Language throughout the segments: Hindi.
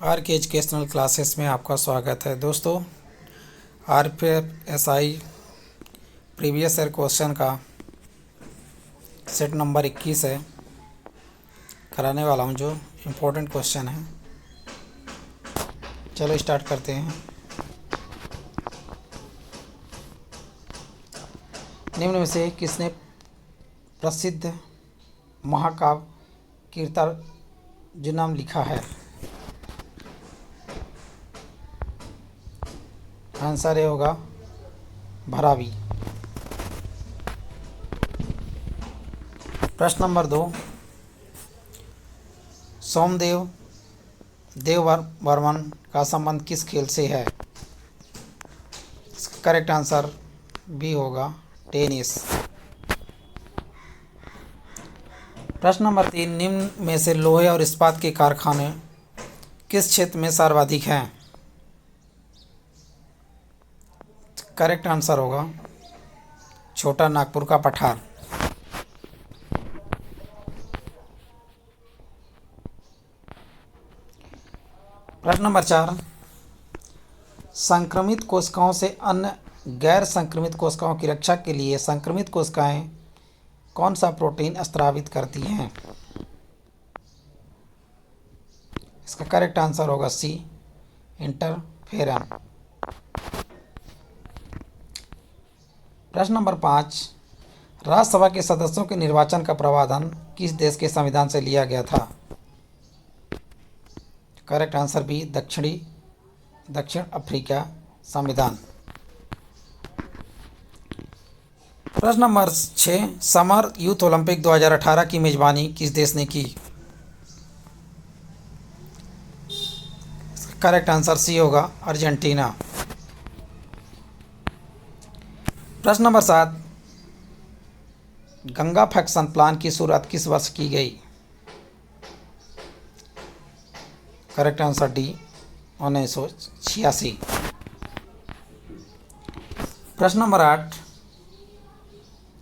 आर के एजुकेशनल क्लासेस में आपका स्वागत है दोस्तों। RPFSI प्रीवियस ईयर क्वेश्चन का सेट नंबर 21 है, कराने वाला हूं, जो इम्पोर्टेंट क्वेश्चन है। चलो स्टार्ट करते हैं। निम्न में से किसने प्रसिद्ध महाकाव्य कीर्तनार्जुनम लिखा है? आंसर ये होगा भरावी। प्रश्न नंबर 2, सोमदेव देववर्मन का संबंध किस खेल से है? इसका करेक्ट आंसर बी होगा टेनिस। प्रश्न नंबर 3, निम्न में से लोहे और इस्पात के कारखाने किस क्षेत्र में सर्वाधिक हैं? करेक्ट आंसर होगा छोटा नागपुर का पठार। प्रश्न नंबर 4, संक्रमित कोशिकाओं से अन्य गैर संक्रमित कोशिकाओं की रक्षा के लिए संक्रमित कोशिकाएं कौन सा प्रोटीन स्रावित करती हैं? इसका करेक्ट आंसर होगा सी, इंटरफेरन। प्रश्न नंबर 5, राज्यसभा के सदस्यों के निर्वाचन का प्रावधान किस देश के संविधान से लिया गया था? करेक्ट आंसर बी, दक्षिण अफ्रीका संविधान। प्रश्न नंबर 6, समर यूथ ओलंपिक 2018 की मेजबानी किस देश ने की? करेक्ट आंसर सी होगा, अर्जेंटीना। प्रश्न नंबर 7, गंगा फैक्शन प्लान की शुरुआत किस वर्ष की गई? Correct answer D, 1986। प्रश्न नंबर 8,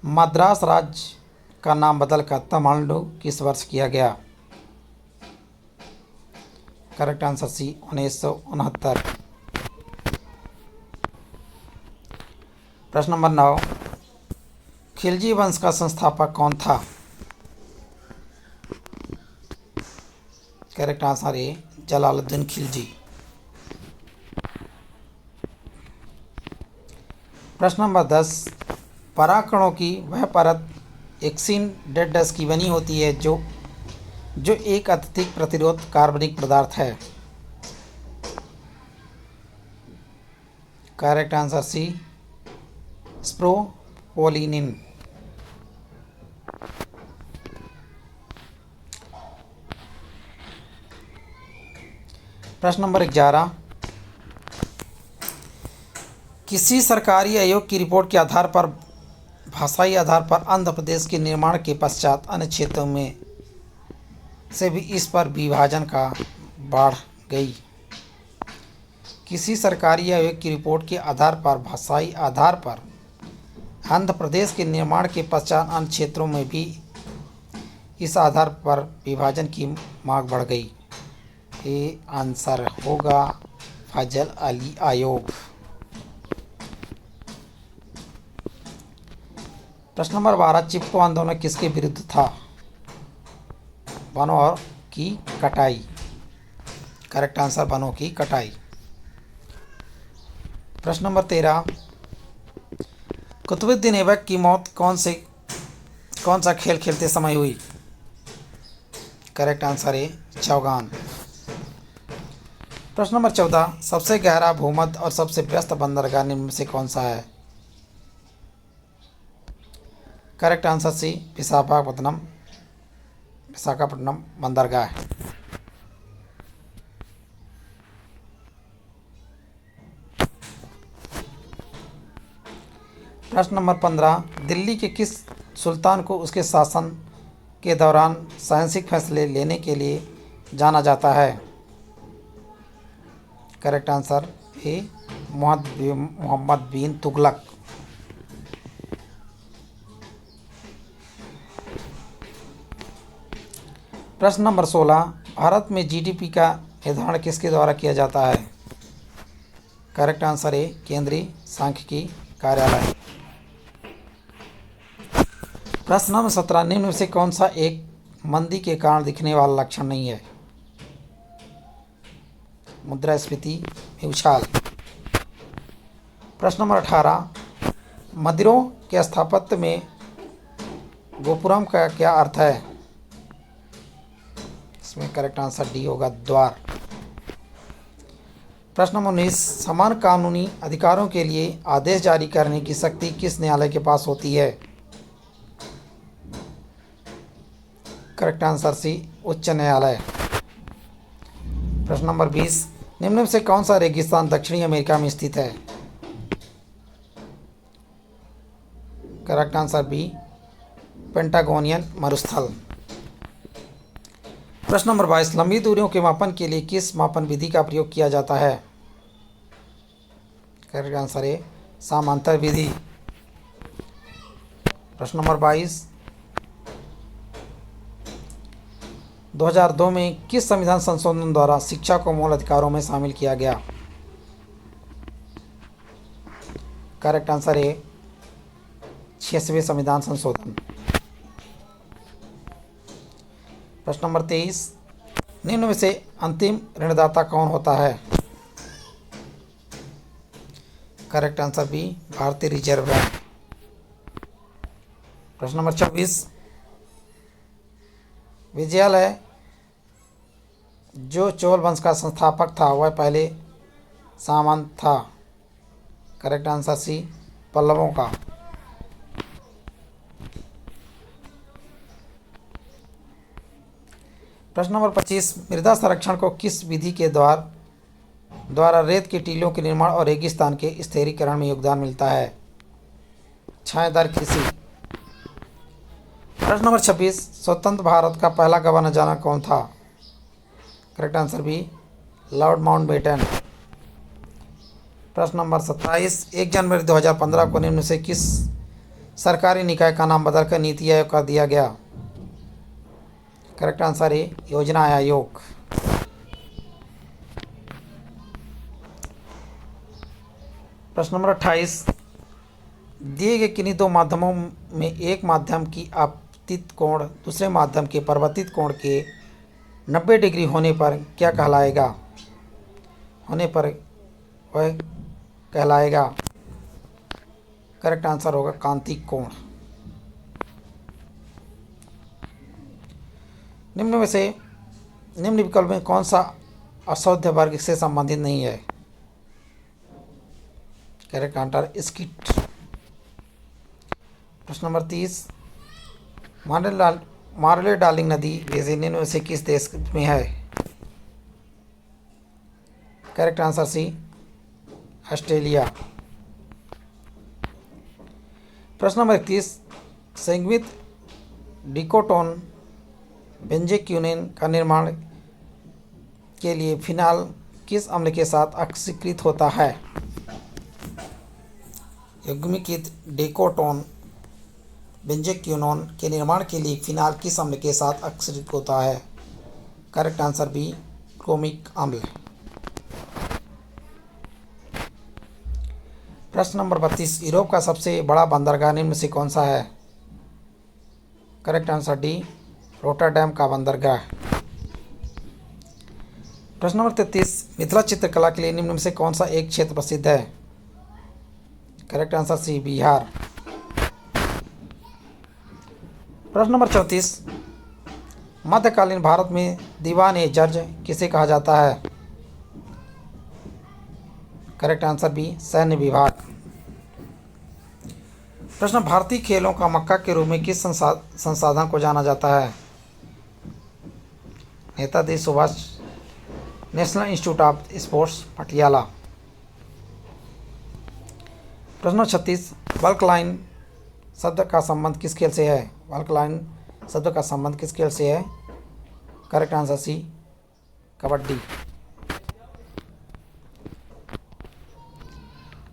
मद्रास राज्य का नाम बदलकर तमिलनाडु किस वर्ष किया गया? Correct answer C, 1969। प्रश्न नंबर 9, खिलजी वंश का संस्थापक कौन था? Correct answer A, Jalaluddin Khilji. प्रश्न नंबर 10, परागकणों की वह परत एक्सिन डेड डस्ट की बनी होती है जो एक अत्यधिक प्रतिरोध कार्बनिक पदार्थ है। Correct answer C, sporopollenin. प्रश्न नंबर 11, किसी सरकारी आयोग की रिपोर्ट के आधार पर भाषाई आधार पर आंध्र प्रदेश के निर्माण के पश्चात अन्य क्षेत्रों में से भी इस पर विभाजन का बढ़ गई। किसी सरकारी आयोग की रिपोर्ट के आधार पर भाषाई आधार पर आंध्र प्रदेश के निर्माण के पश्चात अन्य क्षेत्रों में भी इस आधार पर विभाजन की मांग बढ़ गई। ये आंसर होगा फजल अली आयोग। प्रश्न नंबर 12, चिपको आंदोलन किसके विरुद्ध था? वनों की कटाई। करेक्ट आंसर वनों की कटाई। प्रश्न नंबर 13, कुतुबुद्दीन ऐबक की मौत कौन सा खेल खेलते समय हुई? करेक्ट आंसर है चौगान। प्रश्न नंबर 14, सबसे गहरा भूमध्य और सबसे व्यस्त बंदरगाह निम्न में से कौन सा है? करेक्ट आंसर सी, विशाखापट्टनम बंदरगाह है। प्रश्न नंबर 15, दिल्ली के किस सुल्तान को उसके शासन के दौरान साहसिक फैसले लेने के लिए जाना जाता है? करेक्ट आंसर ए, मोहम्मद बिन तुगलक। प्रश्न नंबर 16, भारत में जीडीपी का निर्धारण किसके द्वारा किया जाता है? करेक्ट आंसर ए केंद्रीय सांख्यिकी कार्यालय। प्रश्न नंबर 17, निम्न में से कौन सा एक मंदी के कारण दिखने वाला लक्षण नहीं है? मुद्रास्फीति में उछाल। प्रश्न नंबर 18, मंदिरों के स्थापत्य में गोपुरम का क्या अर्थ है? इसमें करेक्ट आंसर डी होगा, द्वार। प्रश्न नंबर 19, समान कानूनी अधिकारों के लिए आदेश जारी करने की शक्ति किस न्यायालय के पास होती है? करेक्ट आंसर सी, उच्च न्यायालय। प्रश्न नंबर 20, निम्न में से कौन सा रेगिस्तान दक्षिणी अमेरिका में स्थित है? करेक्ट आंसर बी, पेंटागोनियन मरुस्थल। प्रश्न नंबर 22, लंबी दूरियों के मापन के लिए किस मापन विधि का प्रयोग किया जाता है? करेक्ट आंसर है समांतर विधि। प्रश्न नंबर 22, 2002 में किस संविधान संशोधन द्वारा शिक्षा को मूल अधिकारों में शामिल किया गया? करेक्ट आंसर है 86वें संविधान संशोधन। प्रश्न नंबर 23, निम्न में से अंतिम ऋणदाता कौन होता है? करेक्ट आंसर बी, भारतीय रिजर्व बैंक। प्रश्न नंबर 24, विजयालय जो चोल वंश का संस्थापक था वह पहले सामंत था। करेक्ट आंसर सी, पल्लवों का। प्रश्न नंबर 25, मृदा संरक्षण को किस विधि के द्वारा रेत के टीलों के निर्माण और रेगिस्तान के स्थिरीकरण में योगदान मिलता है? छायादार कृषि। प्रश्न नंबर 26, स्वतंत्र भारत का पहला गवर्नर जनरल कौन था? Correct answer B, Lord Mountbatten. प्रश्न नंबर 27, 1 जनवरी 2015 को निम्न से किस सरकारी निकाय का नाम बदलकर नीति आयोग कर दिया गया? करेक्ट आंसर है योजना आयोग। प्रश्न नंबर 28, दिए गए किन्हीं दो माध्यमों में एक माध्यम की आपतित कोण दूसरे माध्यम के परिवर्तित कोण के 90 डिग्री होने पर क्या कहलाएगा? वह कहलाएगा, करेक्ट आंसर होगा कांतिक कोण। निम्न विकल्प में कौन सा अशोध्य वर्ग से संबंधित नहीं है? करेक्ट आंसर स्किट। प्रश्न नंबर 30, मार्ले डार्लिंग नदी वैसे निम्न में से किस देश में है? Correct answer C, Australia. प्रश्न नंबर 31, संयुग्मित डिकोटोन बेंजेक्यूनेन का निर्माण के लिए फिनाल किस अम्ल के साथ ऑक्सीकृत होता है? युग्मीकृत डिकोटोन बेंजेक्यूनोन के निर्माण के लिए फिनाल किस अम्ल के साथ ऑक्सीकृत होता है? करेक्ट आंसर बी, क्रोमिक अम्ल। प्रश्न नंबर 32, यूरोप का सबसे बड़ा बंदरगाह निम्न में से कौन सा है? करेक्ट आंसर डी, रोटरडैम का बंदरगाह। प्रश्न नंबर 33, मिथिला चित्रकला के लिए निम्न में से कौन सा एक क्षेत्र प्रसिद्ध है? Correct answer C, Bihar. प्रश्न नंबर 34, मध्यकालीन भारत में दीवान-ए जज किसे कहा जाता है? करेक्ट आंसर बी, सैन्य विभाग। प्रश्न, भारतीय खेलों का मक्का के रूप में किस संसाधन को जाना जाता है? Netaji Subhash national institute of sports Patiala. प्रश्न 36, बल्क लाइन शब्द का संबंध किस खेल से है? बल्क लाइन शब्द का संबंध किस खेल से है? Correct answer C, kabaddi.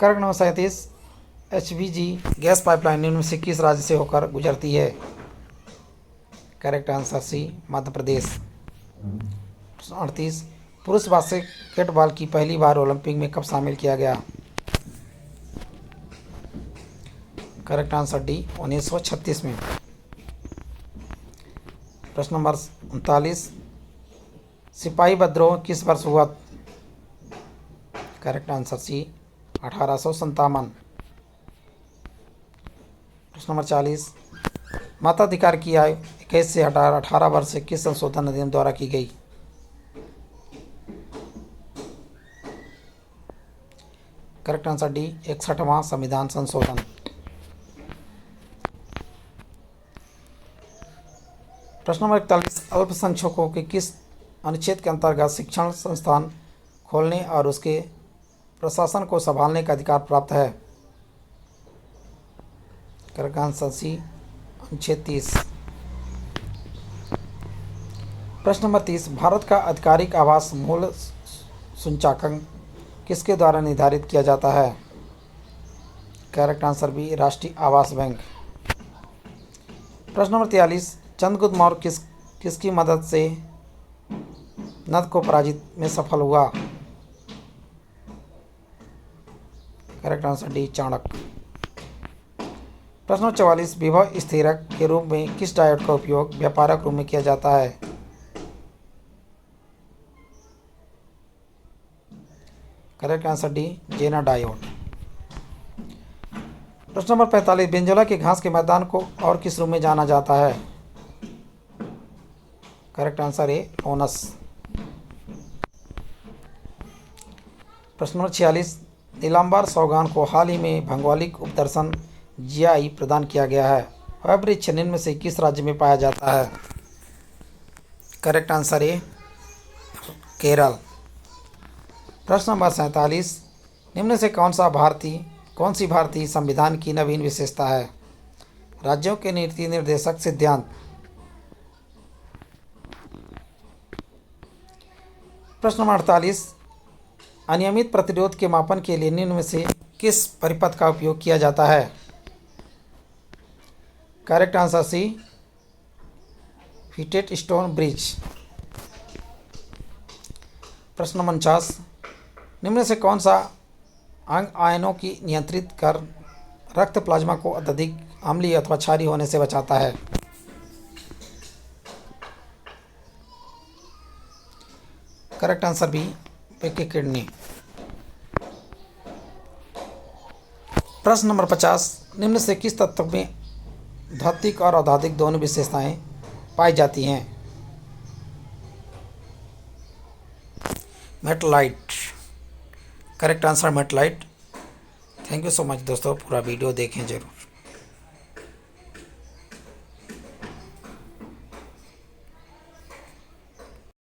Correct number 37, HVG gas pipeline निम्न में से किस राज्य से होकर गुजरती है? करेक्ट आंसर सी, मध्य प्रदेश। 38, पुरुष बास्केटबॉल की पहली बार ओलंपिक में कब शामिल किया गया? करेक्ट आंसर डी 1936 में। प्रश्न नंबर 39, सिपाही विद्रोह किस वर्ष हुआ? Correct answer C 1857। प्रश्न नंबर 40, मताधिकार की आयु 21 से 18 वर्ष से किस संशोधन अधिनियम द्वारा की गई? करेक्ट आंसर डी 61वां संविधान संशोधन। प्रश्न नंबर 41, अल्पसंख्यकों के किस अनुच्छेद के अंतर्गत शिक्षण संस्थान खोलने और उसके प्रशासन को संभालने का अधिकार प्राप्त है? करेक्ट आंसर सी अनुच्छेद 30। प्रश्न नंबर 30, भारत का आधिकारिक आवास मूल्य सूचकांक किसके द्वारा निर्धारित किया जाता है? करेक्ट आंसर बी राष्ट्रीय आवास बैंक। प्रश्न नंबर 43, चंद्रगुप्त मौर्य किसकी मदद से नद को पराजित में सफल हुआ? Correct answer D Chanakya. प्रश्न नंबर 44, विभव स्थिरक के रूप में किस डायोड का उपयोग व्यापारिक रूप में किया जाता है? करेक्ट आंसर डी जेना डायोड। प्रश्न नंबर 45, बेंजोला के घास के मैदान को और किस रूप में जाना जाता है? Correct answer A onus. प्रश्न नंबर 46, नीलांबर सागौन को हाल ही में भौगोलिक उपदर्शन जीआई प्रदान किया गया है। वह वृक्ष निम्न से किस राज्य में पाया जाता है? Correct answer A Kerala. प्रश्न नंबर 47, निम्न से कौन सी भारतीय संविधान की नवीन विशेषता है? राज्यों के नीति निर्देशक सिद्धांत। प्रश्न नंबर 48, अनियमित प्रतिरोध के मापन के लिए निम्न में से किस परिपथ का उपयोग किया जाता है? Correct answer C fitted stone bridge. प्रश्न नंबर 49, निम्न से कौन सा अंग आयनों की नियंत्रित कर रक्त प्लाज्मा को अत्यधिक अम्लीय अथवा क्षारीय होने से बचाता है? करेक्ट आंसर बी पेके किडनी। प्रश्न नंबर 50, निम्न से किस तत्व में धात्विक और अधात्विक दोनों विशेषताएं पाई जाती हैं? मेटलाइट। Correct answer मेटलाइट। Thank you so much दोस्तों, पूरा वीडियो देखें जरूर।